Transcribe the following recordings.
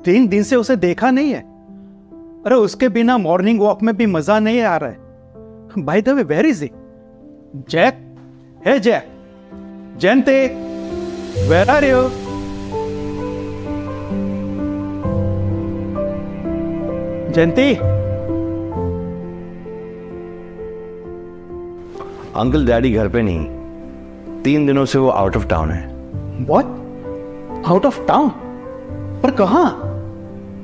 3 दिन से उसे देखा नहीं है। अरे उसके बिना मॉर्निंग वॉक में भी मजा नहीं आ रहा है। By the way, where is he? Jack, hey Jack, Jayanti, where are you? Jayanti. Uncle daddy घर पे नहीं, 3 दिनों से वो आउट ऑफ टाउन है। What? Out of town? पर कहां?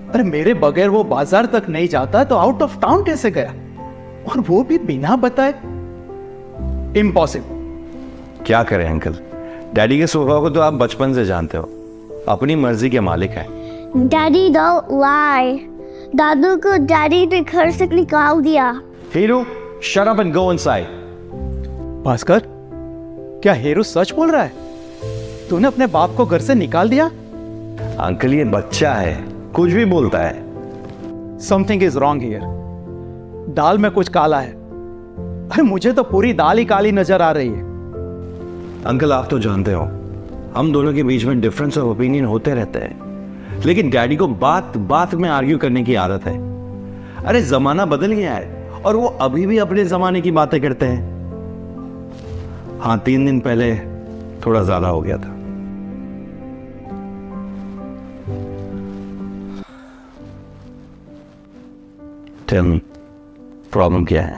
अरे मेरे बगैर वो बाजार तक नहीं जाता तो आउट ऑफ टाउन कैसे गया? और वो भी बिना बताए? इम्पॉसिबल। क्या करें अंकल, डैडी के स्वभाव को तो आप बचपन से जानते हो, अपनी मर्जी के मालिक हैं। Daddy, don't lie. दादू को डैडी ने घर से निकाल दिया। Heeru, shut up and go inside. Bhaskar, क्या हेरू सच बोल रहा है? तूने अपने बाप को घर से निकाल दिया? अंकल ये बच्चा है, कुछ भी बोलता है। Something is wrong here. दाल में कुछ काला है। अरे मुझे तो पूरी दाल ही काली नजर आ रही है। अंकल आप तो जानते हो, हम दोनों के बीच में डिफरेंस ऑफ ओपिनियन होते रहते हैं, लेकिन डैडी को बात बात में आर्ग्यू करने की आदत है। अरे जमाना बदल गया है और वो अभी भी अपने जमाने की बातें करते हैं। हाँ, 3 दिन पहले थोड़ा ज्यादा हो गया था। Tell me, प्रॉब्लम क्या है?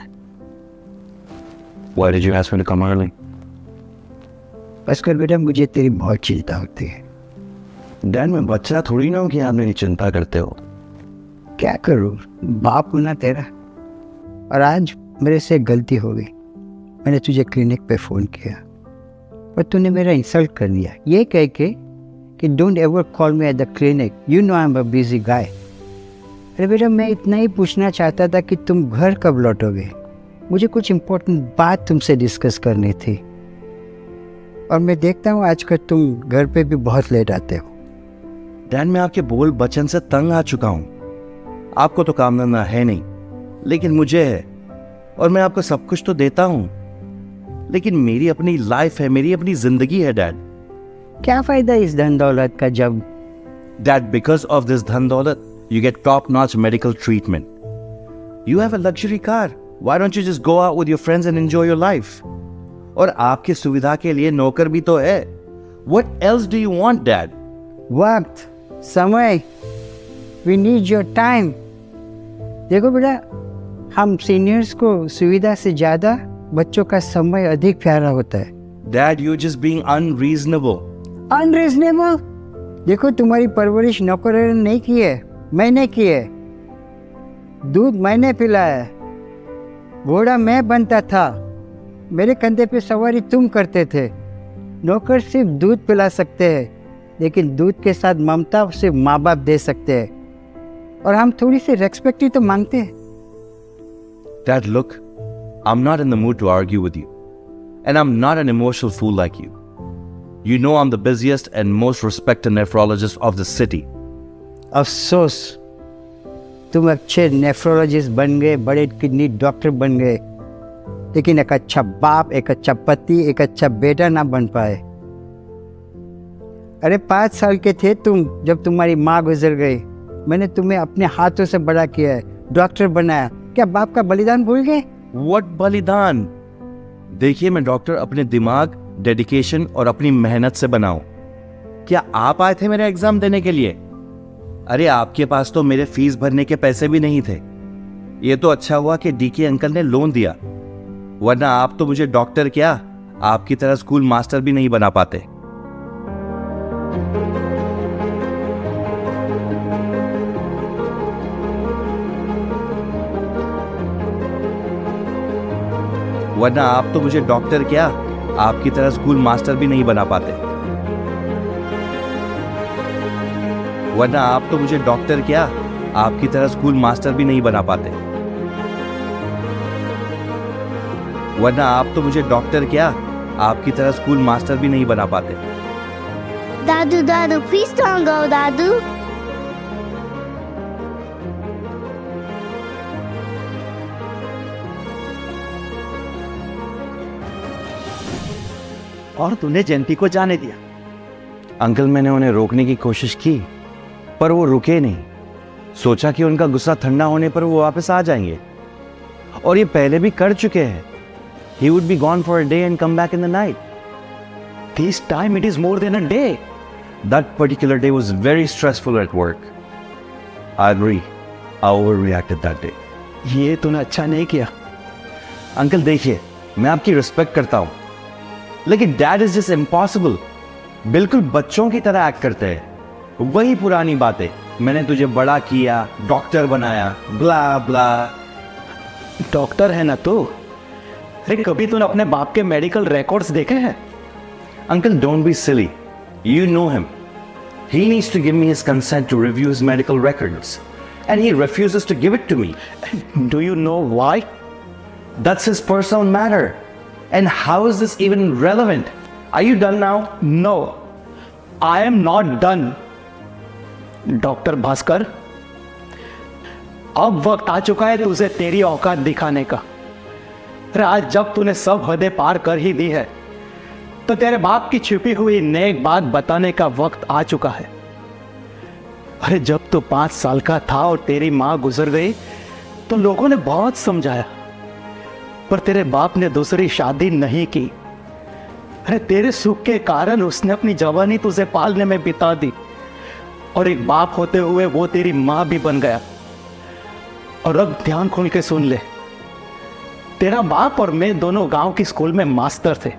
Why did you ask me to come early? Bhaskar बेटा, मुझे तेरी बहुत चिंता होती है। डैड मैं बच्चा थोड़ी ना हूं कि आप मेरी चिंता करते हो। क्या करूं, बाप हूं ना तेरा। और आज मेरे से एक गलती हो गई। मैंने तुझे क्लिनिक पे फ़ोन किया पर तूने मेरा इंसल्ट कर दिया, ये कह के कि don't ever call me at the clinic, you know I am a busy guy. अरे बेटा, मैं इतना ही पूछना चाहता था कि तुम घर कब लौटोगे। मुझे कुछ इम्पोर्टेंट बात तुमसे डिस्कस करनी थी। और मैं देखता हूँ आजकल तुम घर पे भी बहुत लेट आते हो। डैड मैं आपके बोल बचन से तंग आ चुका हूं। आपको तो काम धंधा है नहीं, लेकिन मुझे है, और मैं आपको सब कुछ तो देता हूं, लेकिन मेरी अपनी लाइफ है, मेरी अपनी जिंदगी है डैड। क्या फायदा इस धन दौलत का जब डैड बिकॉज ऑफ दिस धन दौलत you get top notch medical treatment, you have a luxury car, why don't you just go out with your friends and enjoy your life? और आपकी सुविधा के लिए नौकर भी तो है। What else do you want dad? वक्त, समय, वी नीड योर टाइम। देखो बेटा, हम सीनियर्स को सुविधा से ज़्यादा बच्चों का समय अधिक प्यारा होता है। Dad, you're just being unreasonable. Unreasonable? देखो, तुम्हारी परवरिश नौकर ने नहीं की है, मैंने की है। दूध मैंने पिलाया, घोड़ा मैं बनता था, मेरे कंधे पे सवारी तुम करते थे। नौकर सिर्फ दूध पिला सकते हैं, लेकिन दूध के साथ ममता सिर्फ माँ बाप दे सकते हैं। और हम थोड़ी सी रेस्पेक्ट ही तो मांगते हैं। Dad, look, I'm not in the mood to argue with you, and I'm not an emotional fool like you. You know I'm the busiest and most respected nephrologist of the city. अफसोस, तुम अच्छे nephrologist बन गए, बड़े kidney doctor बन गए, लेकिन एक अच्छा बाप, एक अच्छा पति, एक अच्छा बेटा ना बन पाए। अरे 5 साल के थे तुम जब तुम्हारी माँ गुजर गई। मैंने तुम्हें अपने हाथों से बड़ा किया है, डॉक्टर बनाया। क्या बाप का बलिदान भूल गए? What बलिदान? देखिए, मैं डॉक्टर अपने दिमाग, डेडिकेशन और अपनी मेहनत से बनाऊं। क्या आप आए थे मेरा एग्जाम देने के लिए? अरे आपके पास तो मेरे फीस भरने के पैसे भी नहीं थे। ये तो अच्छा हुआ कि डीके अंकल ने लोन दिया, वरना आप तो मुझे डॉक्टर क्या, आपकी तरह स्कूल मास्टर भी नहीं बना पाते। वरना आप तो मुझे डॉक्टर क्या, आपकी तरह स्कूल मास्टर भी नहीं बना पाते। वरना आप तो मुझे डॉक्टर क्या, आपकी तरह स्कूल मास्टर भी नहीं बना पाते। वरना आप तो मुझे डॉक्टर क्या, आपकी तरह स्कूल मास्टर भी नहीं बना पाते। दादू, दादू, please don't go, दादू। और तूने जयंती को जाने दिया? अंकल मैंने उन्हें रोकने की कोशिश की, पर वो रुके नहीं। सोचा कि उनका गुस्सा ठंडा होने पर वो वापस आ जाएंगे, और ये पहले भी कर चुके हैं। He would be gone for a day and come back in the night. This time it is more than a day. That particular day was very stressful at work. I agree. I overreacted that day. ये तूने अच्छा नहीं किया। Uncle देखिए, मैं आपकी respect करता हूं, लेकिन डैड इज जस्ट इम्पॉसिबल। बिल्कुल बच्चों की तरह एक्ट करते हैं। वही पुरानी बातें, मैंने तुझे बड़ा किया, डॉक्टर बनाया, ब्ला ब्ला। डॉक्टर है ना तू? अरे कभी तूने अपने बाप के मेडिकल रिकॉर्ड्स देखे हैं? Uncle, don't be silly. You know him. He needs to give me his consent to review his medical records, and he refuses to give it to me. Do you know why? That's his personal matter. And how is this even relevant? Are you done now? No, I am not done. Doctor Bhaskar, अब वक्त आ चुका है तुझे तेरी औकात दिखाने का। अरे आज जब तूने सब हदें पार कर ही दी है, तो तेरे बाप की छुपी हुई नेक बात बताने का वक्त आ चुका है। अरे जब तू 5 साल का था और तेरी माँ गुजर गई, तो लोगों ने बहुत समझाया, पर तेरे बाप ने दूसरी शादी नहीं की। अरे तेरे सुख के कारण उसने अपनी जवानी तुझे पालने में बिता दी, और एक बाप होते हुए वो तेरी माँ भी बन गया। और अब ध्यान खोल के सुन ले, तेरा बाप और मैं दोनों गांव की स्कूल में मास्टर थे।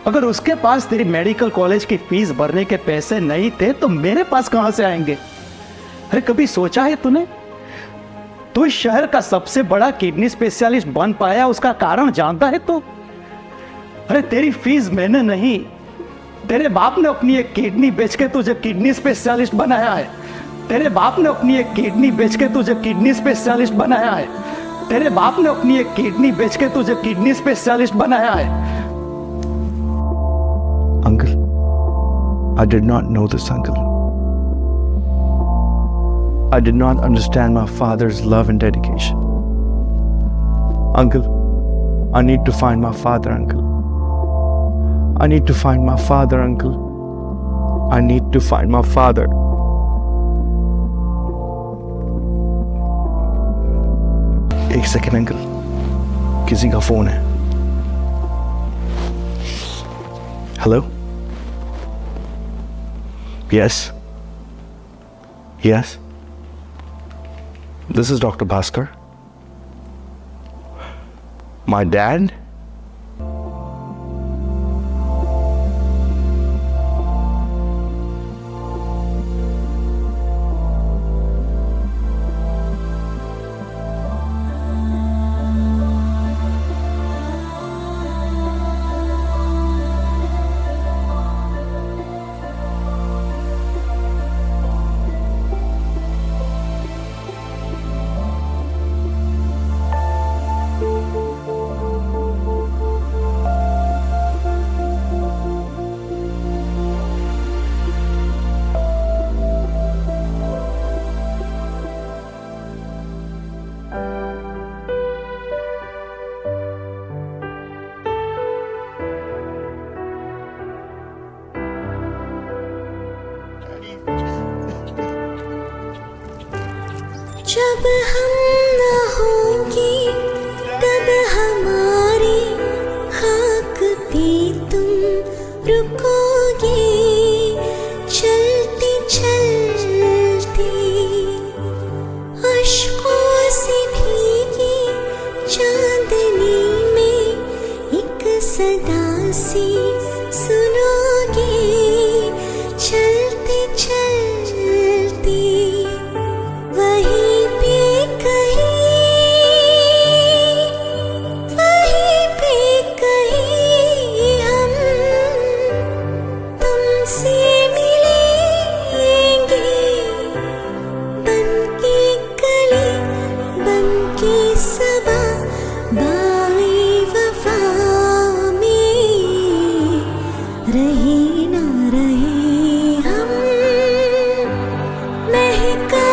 अगर उसके पास तेरी मेडिकल कॉलेज की फीस भरने के पैसे नहीं थे, तो मेरे पास कहां से आएंगे? अरे कभी सोचा है तूने? तू इस शहर का सबसे बड़ा किडनी स्पेशलिस्ट बन पाया, उसका कारण जानता है तू? अरे तेरी फीस मैंने नहीं, तेरे बाप ने अपनी एक किडनी बेच के तुझे किडनी स्पेशलिस्ट बनाया है। तेरे बाप ने अपनी एक किडनी बेच के तुझे किडनी स्पेशलिस्ट बनाया है। तेरे बाप ने अपनी एक किडनी बेच के तुझे किडनी स्पेशलिस्ट बनाया है। Uncle, I did not know this, uncle. I did not understand my father's love and dedication. Uncle, I need to find my father, uncle. I need to find my father, uncle. I need to find my father. एक second uncle, किसी का phone है। Hello? Yes yes, this is doctor Bhaskar. My dad? जब हम न होंगे तब हमारी खाक पे तुम रुकोगे, चलते चलते अश्कों से भीगी चांदनी में एक सदा सी सुनोगे, चलते चलते वहीं पे कहीं हम तुमसे मिलेंगे, बनके कली बनके सबा बाग़े वफ़ा में रहे ना रहे हम महका